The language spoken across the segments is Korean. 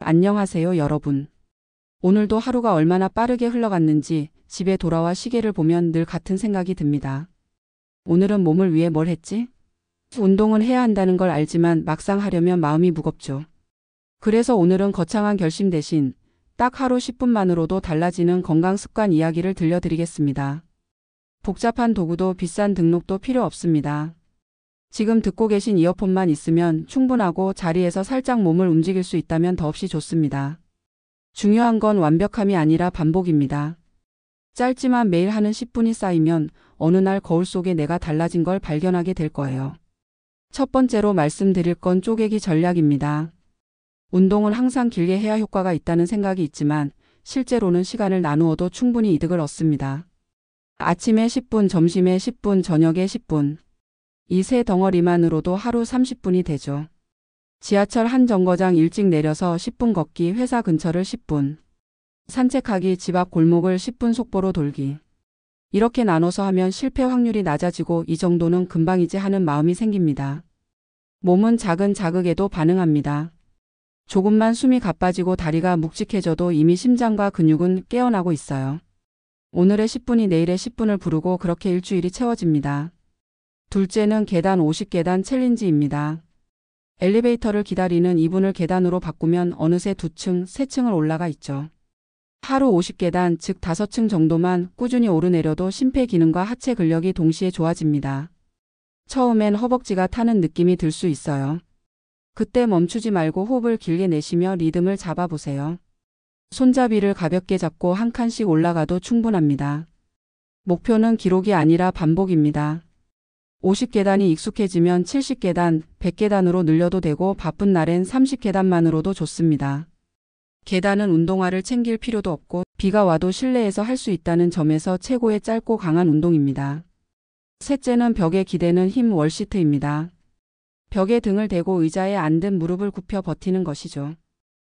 안녕하세요, 여러분. 오늘도 하루가 얼마나 빠르게 흘러갔는지 집에 돌아와 시계를 보면 늘 같은 생각이 듭니다. 오늘은 몸을 위해 뭘 했지? 운동은 해야 한다는 걸 알지만 막상 하려면 마음이 무겁죠. 그래서 오늘은 거창한 결심 대신 딱 하루 10분만으로도 달라지는 건강 습관 이야기를 들려드리겠습니다. 복잡한 도구도 비싼 등록도 필요 없습니다. 지금 듣고 계신 이어폰만 있으면 충분하고 자리에서 살짝 몸을 움직일 수 있다면 더없이 좋습니다. 중요한 건 완벽함이 아니라 반복입니다. 짧지만 매일 하는 10분이 쌓이면 어느 날 거울 속에 내가 달라진 걸 발견하게 될 거예요. 첫 번째로 말씀드릴 건 쪼개기 전략입니다. 운동은 항상 길게 해야 효과가 있다는 생각이 있지만 실제로는 시간을 나누어도 충분히 이득을 얻습니다. 아침에 10분, 점심에 10분, 저녁에 10분. 이 세 덩어리만으로도 하루 30분이 되죠. 지하철 한 정거장 일찍 내려서 10분 걷기, 회사 근처를 10분. 산책하기, 집 앞 골목을 10분 속보로 돌기. 이렇게 나눠서 하면 실패 확률이 낮아지고 이 정도는 금방이지 하는 마음이 생깁니다. 몸은 작은 자극에도 반응합니다. 조금만 숨이 가빠지고 다리가 묵직해져도 이미 심장과 근육은 깨어나고 있어요. 오늘의 10분이 내일의 10분을 부르고 그렇게 일주일이 채워집니다. 둘째는 계단 50계단 챌린지입니다. 엘리베이터를 기다리는 2분을 계단으로 바꾸면 어느새 2층, 3층을 올라가 있죠. 하루 50계단, 즉 5층 정도만 꾸준히 오르내려도 심폐 기능과 하체 근력이 동시에 좋아집니다. 처음엔 허벅지가 타는 느낌이 들 수 있어요. 그때 멈추지 말고 호흡을 길게 내쉬며 리듬을 잡아보세요. 손잡이를 가볍게 잡고 한 칸씩 올라가도 충분합니다. 목표는 기록이 아니라 반복입니다. 50계단이 익숙해지면 70계단, 100계단으로 늘려도 되고 바쁜 날엔 30계단만으로도 좋습니다. 계단은 운동화를 챙길 필요도 없고 비가 와도 실내에서 할 수 있다는 점에서 최고의 짧고 강한 운동입니다. 셋째는 벽에 기대는 힘 월시트입니다. 벽에 등을 대고 의자에 앉은 무릎을 굽혀 버티는 것이죠.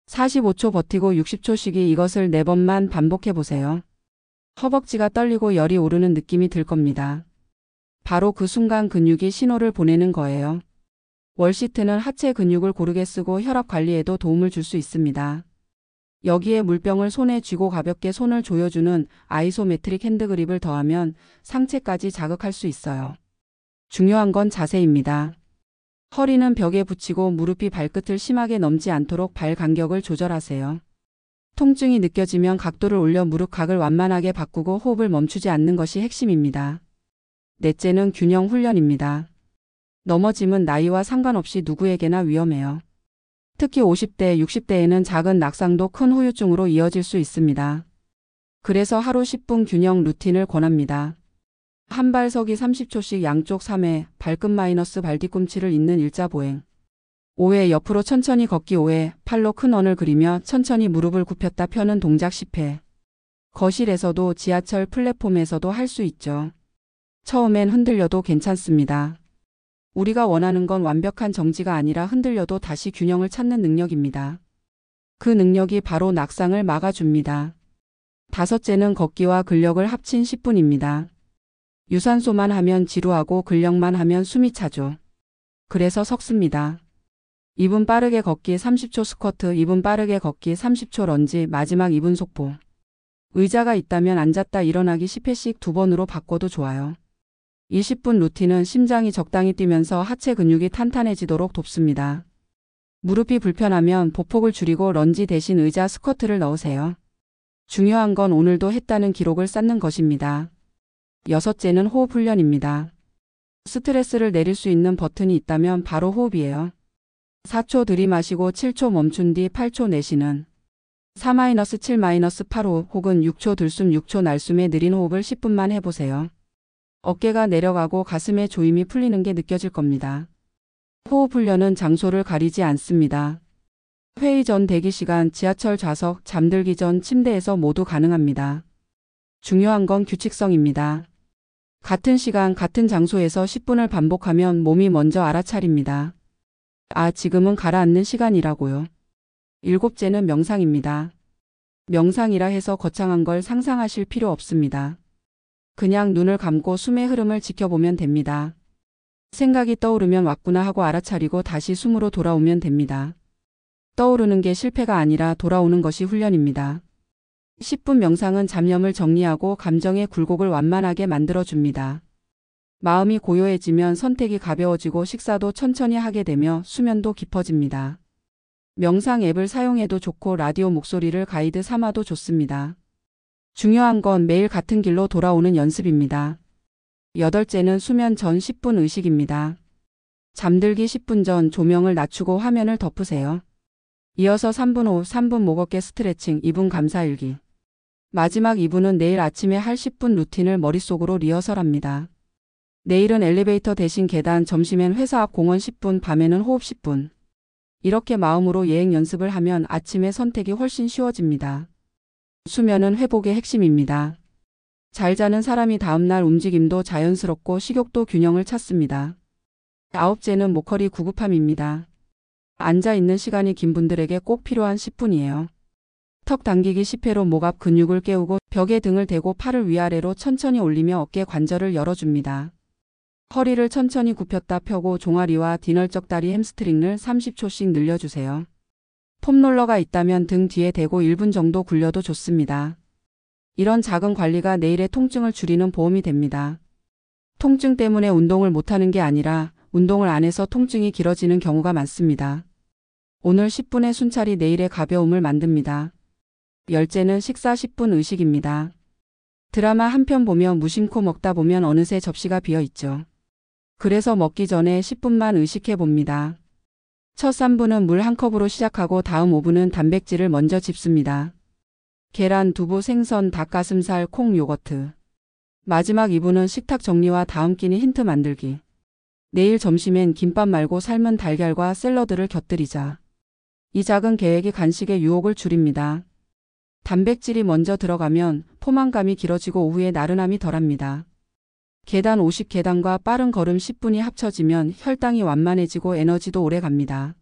45초 버티고 60초 쉬기, 이것을 4번만 반복해 보세요. 허벅지가 떨리고 열이 오르는 느낌이 들 겁니다. 바로 그 순간 근육이 신호를 보내는 거예요. 월시트는 하체 근육을 고르게 쓰고 혈압 관리에도 도움을 줄 수 있습니다. 여기에 물병을 손에 쥐고 가볍게 손을 조여주는 아이소메트릭 핸드그립을 더하면 상체까지 자극할 수 있어요. 중요한 건 자세입니다. 허리는 벽에 붙이고 무릎이 발끝을 심하게 넘지 않도록 발 간격을 조절하세요. 통증이 느껴지면 각도를 올려 무릎각을 완만하게 바꾸고 호흡을 멈추지 않는 것이 핵심입니다. 넷째는 균형 훈련입니다. 넘어짐은 나이와 상관없이 누구에게나 위험해요. 특히 50대, 60대에는 작은 낙상도 큰 후유증으로 이어질 수 있습니다. 그래서 하루 10분 균형 루틴을 권합니다. 한 발 서기 30초씩 양쪽 3회, 발끝 마이너스 발 뒤꿈치를 잇는 일자보행. 5회 옆으로 천천히 걷기 5회, 팔로 큰 원을 그리며 천천히 무릎을 굽혔다 펴는 동작 10회. 거실에서도 지하철 플랫폼에서도 할 수 있죠. 처음엔 흔들려도 괜찮습니다. 우리가 원하는 건 완벽한 정지가 아니라 흔들려도 다시 균형을 찾는 능력입니다. 그 능력이 바로 낙상을 막아줍니다. 다섯째는 걷기와 근력을 합친 10분입니다. 유산소만 하면 지루하고 근력만 하면 숨이 차죠. 그래서 섞습니다. 2분 빠르게 걷기 30초 스쿼트, 2분 빠르게 걷기 30초 런지, 마지막 2분 속보. 의자가 있다면 앉았다 일어나기 10회씩 2번으로 바꿔도 좋아요. 20분 루틴은 심장이 적당히 뛰면서 하체 근육이 탄탄해지도록 돕습니다. 무릎이 불편하면 보폭을 줄이고 런지 대신 의자 스쿼트를 넣으세요. 중요한 건 오늘도 했다는 기록을 쌓는 것입니다. 여섯째는 호흡 훈련입니다. 스트레스를 내릴 수 있는 버튼이 있다면 바로 호흡이에요. 4초 들이마시고 7초 멈춘 뒤 8초 내쉬는 4-7-8호 혹은 6초 들숨 6초 날숨의 느린 호흡을 10분만 해보세요. 어깨가 내려가고 가슴에 조임이 풀리는 게 느껴질 겁니다. 호흡 훈련은 장소를 가리지 않습니다. 회의 전 대기 시간, 지하철 좌석, 잠들기 전 침대에서 모두 가능합니다. 중요한 건 규칙성입니다. 같은 시간, 같은 장소에서 10분을 반복하면 몸이 먼저 알아차립니다. 아, 지금은 가라앉는 시간이라고요. 7째는 명상입니다. 명상이라 해서 거창한 걸 상상하실 필요 없습니다. 그냥 눈을 감고 숨의 흐름을 지켜보면 됩니다. 생각이 떠오르면 왔구나 하고 알아차리고 다시 숨으로 돌아오면 됩니다. 떠오르는 게 실패가 아니라 돌아오는 것이 훈련입니다. 10분 명상은 잡념을 정리하고 감정의 굴곡을 완만하게 만들어줍니다. 마음이 고요해지면 선택이 가벼워지고 식사도 천천히 하게 되며 수면도 깊어집니다. 명상 앱을 사용해도 좋고 라디오 목소리를 가이드 삼아도 좋습니다. 중요한 건 매일 같은 길로 돌아오는 연습입니다. 여덟째는 수면 전 10분 의식입니다. 잠들기 10분 전 조명을 낮추고 화면을 덮으세요. 이어서 3분 후 3분 목 어깨 스트레칭 2분 감사일기. 마지막 2분은 내일 아침에 할 10분 루틴을 머릿속으로 리허설합니다. 내일은 엘리베이터 대신 계단, 점심엔 회사 앞 공원 10분, 밤에는 호흡 10분. 이렇게 마음으로 예행 연습을 하면 아침의 선택이 훨씬 쉬워집니다. 수면은 회복의 핵심입니다. 잘 자는 사람이 다음날 움직임도 자연스럽고 식욕도 균형을 찾습니다. 9째는 목허리 구급함입니다. 앉아있는 시간이 긴 분들에게 꼭 필요한 10분이에요. 턱 당기기 10회로 목 앞 근육을 깨우고 벽에 등을 대고 팔을 위아래로 천천히 올리며 어깨 관절을 열어줍니다. 허리를 천천히 굽혔다 펴고 종아리와 뒤널적 다리 햄스트링을 30초씩 늘려주세요. 폼롤러가 있다면 등 뒤에 대고 1분 정도 굴려도 좋습니다. 이런 작은 관리가 내일의 통증을 줄이는 보험이 됩니다. 통증 때문에 운동을 못하는 게 아니라 운동을 안 해서 통증이 길어지는 경우가 많습니다. 오늘 10분의 순찰이 내일의 가벼움을 만듭니다. 10째는 식사 10분 의식입니다. 드라마 한 편 보며 무심코 먹다 보면 어느새 접시가 비어 있죠. 그래서 먹기 전에 10분만 의식해 봅니다. 첫 3분은 물 한 컵으로 시작하고 다음 5분은 단백질을 먼저 짚습니다. 계란, 두부, 생선, 닭가슴살, 콩, 요거트. 마지막 2분은 식탁 정리와 다음 끼니 힌트 만들기. 내일 점심엔 김밥 말고 삶은 달걀과 샐러드를 곁들이자. 이 작은 계획이 간식의 유혹을 줄입니다. 단백질이 먼저 들어가면 포만감이 길어지고 오후에 나른함이 덜합니다. 계단 50계단과 빠른 걸음 10분이 합쳐지면 혈당이 완만해지고 에너지도 오래 갑니다.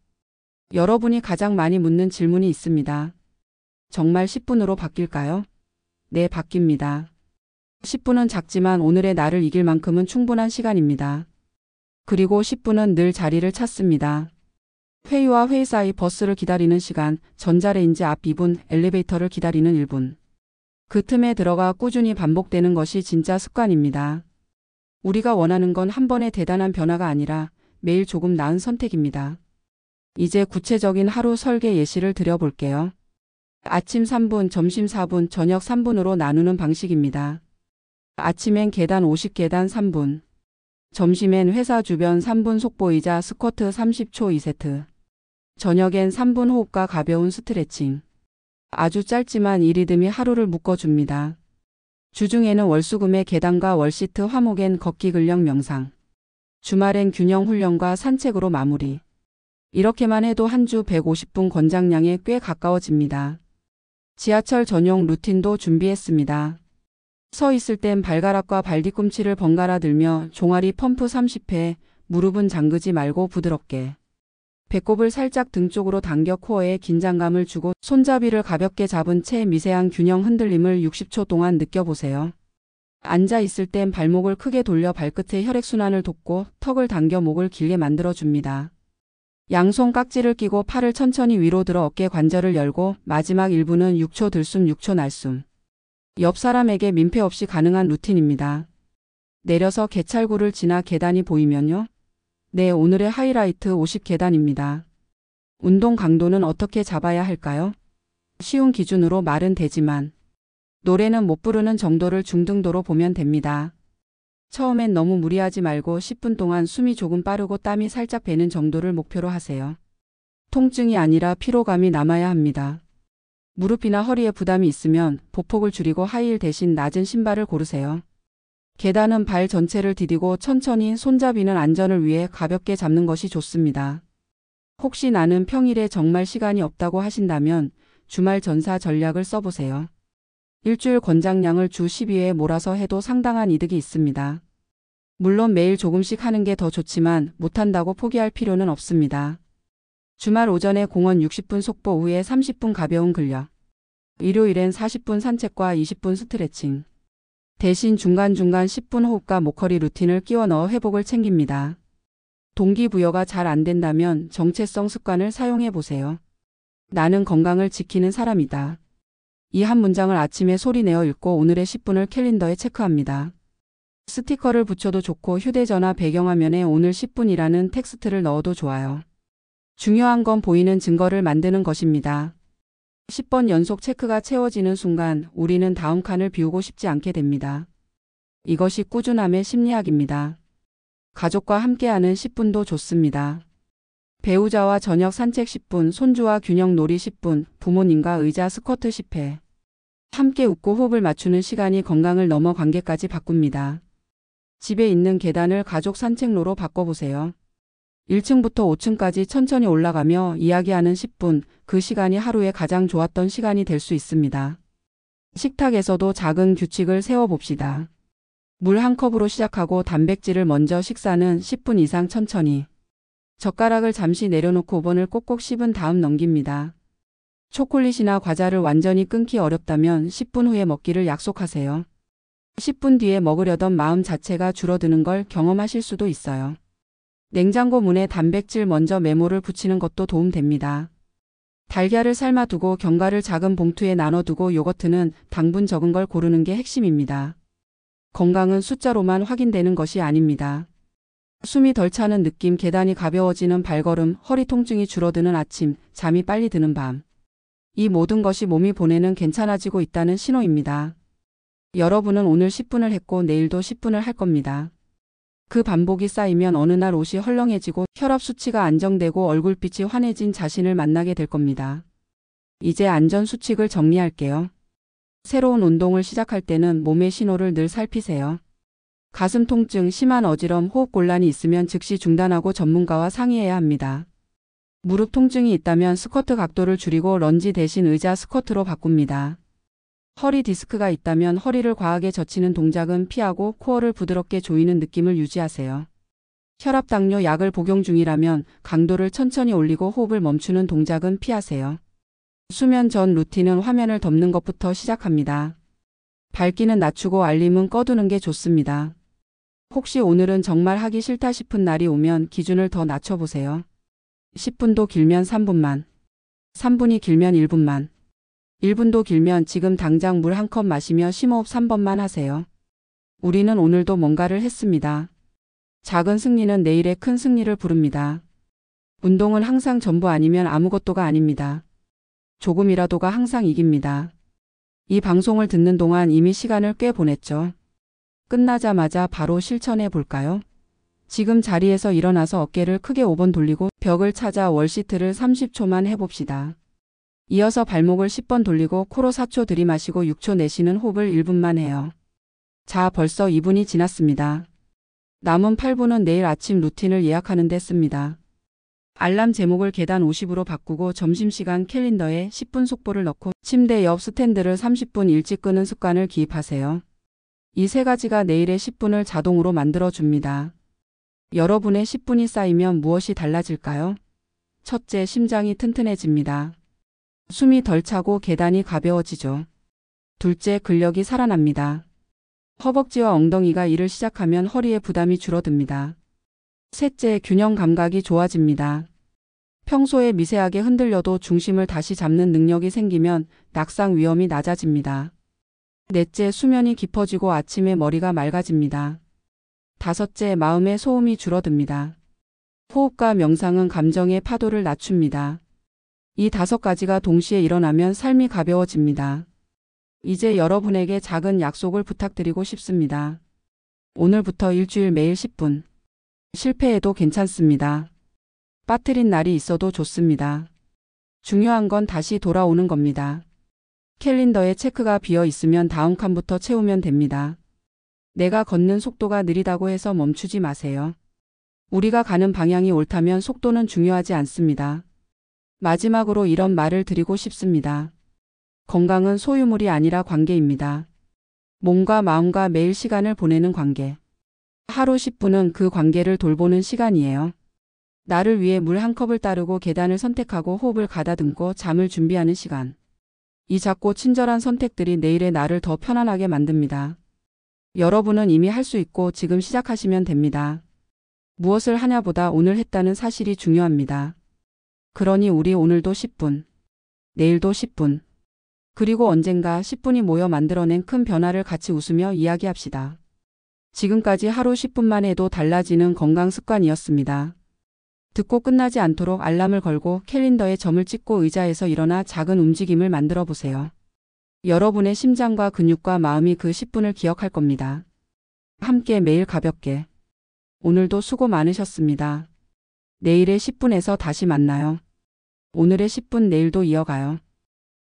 여러분이 가장 많이 묻는 질문이 있습니다. 정말 10분으로 바뀔까요? 네, 바뀝니다. 10분은 작지만 오늘의 나를 이길 만큼은 충분한 시간입니다. 그리고 10분은 늘 자리를 찾습니다. 회의와 회의 사이 버스를 기다리는 시간, 전자레인지 앞 2분, 엘리베이터를 기다리는 1분. 그 틈에 들어가 꾸준히 반복되는 것이 진짜 습관입니다. 우리가 원하는 건 한 번의 대단한 변화가 아니라 매일 조금 나은 선택입니다. 이제 구체적인 하루 설계 예시를 드려볼게요. 아침 3분, 점심 4분, 저녁 3분으로 나누는 방식입니다. 아침엔 계단 50계단 3분. 점심엔 회사 주변 3분 속보이자 스쿼트 30초 2세트. 저녁엔 3분 호흡과 가벼운 스트레칭. 아주 짧지만 이 리듬이 하루를 묶어줍니다. 주중에는 월수금의 계단과 월시트, 화목엔 걷기 근력 명상. 주말엔 균형 훈련과 산책으로 마무리. 이렇게만 해도 한 주 150분 권장량에 꽤 가까워집니다. 지하철 전용 루틴도 준비했습니다. 서 있을 땐 발가락과 발뒤꿈치를 번갈아 들며 종아리 펌프 30회, 무릎은 잠그지 말고 부드럽게. 배꼽을 살짝 등 쪽으로 당겨 코어에 긴장감을 주고 손잡이를 가볍게 잡은 채 미세한 균형 흔들림을 60초 동안 느껴보세요. 앉아 있을 땐 발목을 크게 돌려 발끝에 혈액순환을 돕고 턱을 당겨 목을 길게 만들어줍니다. 양손 깍지를 끼고 팔을 천천히 위로 들어 어깨 관절을 열고 마지막 1분은 6초 들숨 6초 날숨. 옆 사람에게 민폐 없이 가능한 루틴입니다. 내려서 개찰구를 지나 계단이 보이면요. 네, 오늘의 하이라이트 50계단입니다. 운동 강도는 어떻게 잡아야 할까요? 쉬운 기준으로 말은 되지만 노래는 못 부르는 정도를 중등도로 보면 됩니다. 처음엔 너무 무리하지 말고 10분 동안 숨이 조금 빠르고 땀이 살짝 배는 정도를 목표로 하세요. 통증이 아니라 피로감이 남아야 합니다. 무릎이나 허리에 부담이 있으면 보폭을 줄이고 하이힐 대신 낮은 신발을 고르세요. 계단은 발 전체를 디디고 천천히, 손잡이는 안전을 위해 가볍게 잡는 것이 좋습니다. 혹시 나는 평일에 정말 시간이 없다고 하신다면 주말 전사 전략을 써보세요. 일주일 권장량을 주 12회에 몰아서 해도 상당한 이득이 있습니다. 물론 매일 조금씩 하는 게 더 좋지만 못한다고 포기할 필요는 없습니다. 주말 오전에 공원 60분 속보, 오후에 30분 가벼운 근력. 일요일엔 40분 산책과 20분 스트레칭. 대신 중간중간 10분 호흡과 목허리 루틴을 끼워 넣어 회복을 챙깁니다. 동기부여가 잘 안 된다면 정체성 습관을 사용해 보세요. 나는 건강을 지키는 사람이다. 이 한 문장을 아침에 소리내어 읽고 오늘의 10분을 캘린더에 체크합니다. 스티커를 붙여도 좋고 휴대전화 배경화면에 오늘 10분이라는 텍스트를 넣어도 좋아요. 중요한 건 보이는 증거를 만드는 것입니다. 10번 연속 체크가 채워지는 순간 우리는 다음 칸을 비우고 싶지 않게 됩니다. 이것이 꾸준함의 심리학입니다. 가족과 함께하는 10분도 좋습니다. 배우자와 저녁 산책 10분, 손주와 균형 놀이 10분, 부모님과 의자 스쿼트 10회. 함께 웃고 호흡을 맞추는 시간이 건강을 넘어 관계까지 바꿉니다. 집에 있는 계단을 가족 산책로로 바꿔보세요. 1층부터 5층까지 천천히 올라가며 이야기하는 10분, 그 시간이 하루에 가장 좋았던 시간이 될 수 있습니다. 식탁에서도 작은 규칙을 세워봅시다. 물 한 컵으로 시작하고 단백질을 먼저 식사는 10분 이상 천천히. 젓가락을 잠시 내려놓고 5번을 꼭꼭 씹은 다음 넘깁니다. 초콜릿이나 과자를 완전히 끊기 어렵다면 10분 후에 먹기를 약속하세요. 10분 뒤에 먹으려던 마음 자체가 줄어드는 걸 경험하실 수도 있어요. 냉장고 문에 단백질 먼저 메모를 붙이는 것도 도움됩니다. 달걀을 삶아두고 견과를 작은 봉투에 나눠두고 요거트는 당분 적은 걸 고르는 게 핵심입니다. 건강은 숫자로만 확인되는 것이 아닙니다. 숨이 덜 차는 느낌, 계단이 가벼워지는 발걸음, 허리 통증이 줄어드는 아침, 잠이 빨리 드는 밤. 이 모든 것이 몸이 보내는 괜찮아지고 있다는 신호입니다. 여러분은 오늘 10분을 했고 내일도 10분을 할 겁니다. 그 반복이 쌓이면 어느 날 옷이 헐렁해지고 혈압 수치가 안정되고 얼굴빛이 환해진 자신을 만나게 될 겁니다. 이제 안전 수칙을 정리할게요. 새로운 운동을 시작할 때는 몸의 신호를 늘 살피세요. 가슴 통증, 심한 어지럼, 호흡 곤란이 있으면 즉시 중단하고 전문가와 상의해야 합니다. 무릎 통증이 있다면 스쿼트 각도를 줄이고 런지 대신 의자 스쿼트로 바꿉니다. 허리 디스크가 있다면 허리를 과하게 젖히는 동작은 피하고 코어를 부드럽게 조이는 느낌을 유지하세요. 혈압 당뇨 약을 복용 중이라면 강도를 천천히 올리고 호흡을 멈추는 동작은 피하세요. 수면 전 루틴은 화면을 덮는 것부터 시작합니다. 밝기는 낮추고 알림은 꺼두는 게 좋습니다. 혹시 오늘은 정말 하기 싫다 싶은 날이 오면 기준을 더 낮춰보세요. 10분도 길면 3분만, 3분이 길면 1분만, 1분도 길면 지금 당장 물 한 컵 마시며 심호흡 3번만 하세요. 우리는 오늘도 뭔가를 했습니다. 작은 승리는 내일의 큰 승리를 부릅니다. 운동은 항상 전부 아니면 아무것도가 아닙니다. 조금이라도가 항상 이깁니다. 이 방송을 듣는 동안 이미 시간을 꽤 보냈죠. 끝나자마자 바로 실천해 볼까요? 지금 자리에서 일어나서 어깨를 크게 5번 돌리고 벽을 찾아 월시트를 30초만 해봅시다. 이어서 발목을 10번 돌리고 코로 4초 들이마시고 6초 내쉬는 호흡을 1분만 해요. 자, 벌써 2분이 지났습니다. 남은 8분은 내일 아침 루틴을 예약하는 데 씁니다. 알람 제목을 계단 50으로 바꾸고 점심시간 캘린더에 10분 속보를 넣고 침대 옆 스탠드를 30분 일찍 끄는 습관을 기입하세요. 이 세 가지가 내일의 10분을 자동으로 만들어줍니다. 여러분의 10분이 쌓이면 무엇이 달라질까요? 첫째, 심장이 튼튼해집니다. 숨이 덜 차고 계단이 가벼워지죠. 둘째, 근력이 살아납니다. 허벅지와 엉덩이가 일을 시작하면 허리에 부담이 줄어듭니다. 셋째, 균형 감각이 좋아집니다. 평소에 미세하게 흔들려도 중심을 다시 잡는 능력이 생기면 낙상 위험이 낮아집니다. 넷째, 수면이 깊어지고 아침에 머리가 맑아집니다. 다섯째, 마음의 소음이 줄어듭니다. 호흡과 명상은 감정의 파도를 낮춥니다. 이 5가지가 동시에 일어나면 삶이 가벼워집니다. 이제 여러분에게 작은 약속을 부탁드리고 싶습니다. 오늘부터 일주일 매일 10분. 실패해도 괜찮습니다. 빠뜨린 날이 있어도 좋습니다. 중요한 건 다시 돌아오는 겁니다. 캘린더에 체크가 비어 있으면 다음 칸부터 채우면 됩니다. 내가 걷는 속도가 느리다고 해서 멈추지 마세요. 우리가 가는 방향이 옳다면 속도는 중요하지 않습니다. 마지막으로 이런 말을 드리고 싶습니다. 건강은 소유물이 아니라 관계입니다. 몸과 마음과 매일 시간을 보내는 관계. 하루 10분은 그 관계를 돌보는 시간이에요. 나를 위해 물 한 컵을 따르고 계단을 선택하고 호흡을 가다듬고 잠을 준비하는 시간. 이 작고 친절한 선택들이 내일의 나를 더 편안하게 만듭니다. 여러분은 이미 할 수 있고 지금 시작하시면 됩니다. 무엇을 하냐보다 오늘 했다는 사실이 중요합니다. 그러니 우리 오늘도 10분. 내일도 10분. 그리고 언젠가 10분이 모여 만들어낸 큰 변화를 같이 웃으며 이야기합시다. 지금까지 하루 10분만 해도 달라지는 건강 습관이었습니다. 듣고 끝나지 않도록 알람을 걸고 캘린더에 점을 찍고 의자에서 일어나 작은 움직임을 만들어 보세요. 여러분의 심장과 근육과 마음이 그 10분을 기억할 겁니다. 함께 매일 가볍게. 오늘도 수고 많으셨습니다. 내일의 10분에서 다시 만나요. 오늘의 10분 내일도 이어가요.